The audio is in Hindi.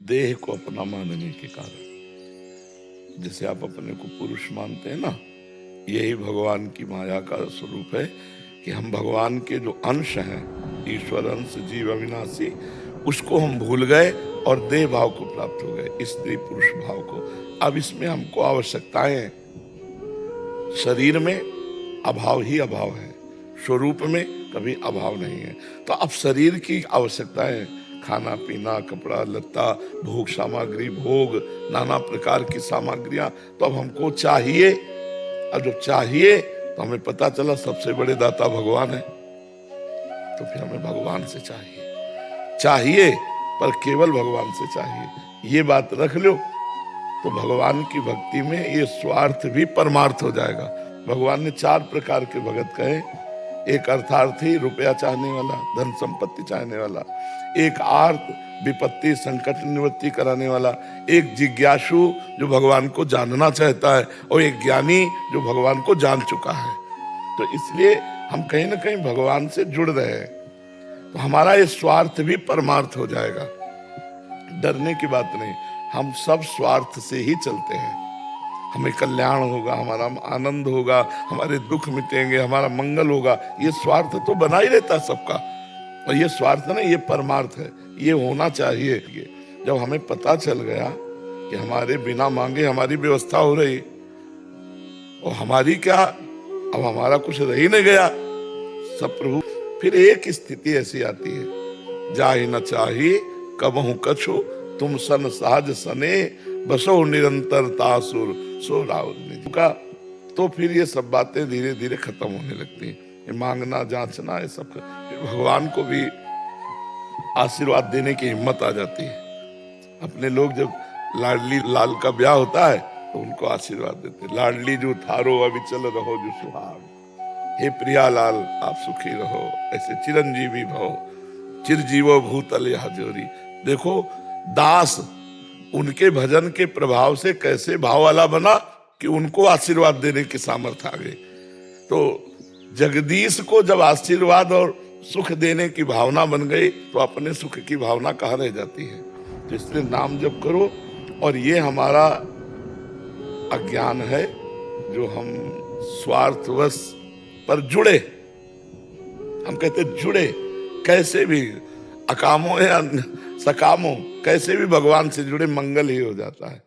देह को अपना मानने के कारण। जैसे आप अपने को पुरुष मानते हैं ना, यही भगवान की माया का स्वरूप है कि हम भगवान के जो अंश हैं, ईश्वर अंश जीव अविनाशी, उसको हम भूल गए और देह भाव को प्राप्त हो गए, स्त्री पुरुष भाव को। अब इसमें हमको आवश्यकताएं हैं। शरीर में अभाव ही अभाव है, स्वरूप में कभी अभाव नहीं है। तो अब शरीर की आवश्यकताएं, खाना पीना, कपड़ा लत्ता, भोग सामग्री, भोग नाना प्रकार की सामग्रियां, तो अब हमको चाहिए। अब जब चाहिए तो हमें पता चला सबसे बड़े दाता भगवान है, तो फिर हमें भगवान से चाहिए पर केवल भगवान से चाहिए। ये बात रख लो तो भगवान की भक्ति में ये स्वार्थ भी परमार्थ हो जाएगा। भगवान ने 4 प्रकार के भगत कहे। एक अर्थार्थी, रुपया चाहने वाला, धन संपत्ति चाहने वाला। एक आर्त, विपत्ति संकट निवृत्ति कराने वाला। एक जिज्ञासु, जो भगवान को जानना चाहता है, और एक ज्ञानी, जो भगवान को जान चुका है। तो इसलिए हम कहीं ना कहीं भगवान से जुड़ रहे हैं, तो हमारा ये स्वार्थ भी परमार्थ हो जाएगा। डरने की बात नहीं, हम सब स्वार्थ से ही चलते हैं। हमें कल्याण होगा, हमारा आनंद होगा, हमारे दुख मिटेंगे, हमारा मंगल होगा, ये स्वार्थ तो बना ही रहता है सबका। और ये स्वार्थ नहीं, ये परमार्थ है, ये होना चाहिए। जब हमें पता चल गया कि हमारे बिना मांगे हमारी व्यवस्था हो रही, और हमारी क्या, अब हमारा कुछ रह ही नहीं गया, सब प्रभु। फिर एक स्थिति ऐसी आती है, जाहि न चाहिए कबहु कछु, तुम सन सहज सने, बसो निरंतर तासुर सो राव का। तो फिर ये सब बातें धीरे धीरे खत्म होने लगती हैं। ये मांगना जांचना, ये सब भगवान को भी आशीर्वाद देने की हिम्मत आ जाती है। अपने लोग जब लाडली लाल का ब्याह होता है तो उनको आशीर्वाद देते, लाडली जो थारो अविचल रहो जो सुहाग, हे प्रिया लाल आप सुखी रहो, ऐसे चिरंजीवी भव, चिरजीवो भूतल यह जोरी। देखो दास उनके भजन के प्रभाव से कैसे भाव वाला बना कि उनको आशीर्वाद देने की सामर्थ्य आ गई। तो जगदीश को जब आशीर्वाद और सुख देने की भावना बन गई, तो अपने सुख की भावना कहाँ रह जाती है। तो इसलिए नाम जप करो। और ये हमारा अज्ञान है, जो हम स्वार्थवश पर जुड़े, हम कहते जुड़े, कैसे भी अकामो या सकामो, कैसे भी भगवान से जुड़े मंगल ही हो जाता है।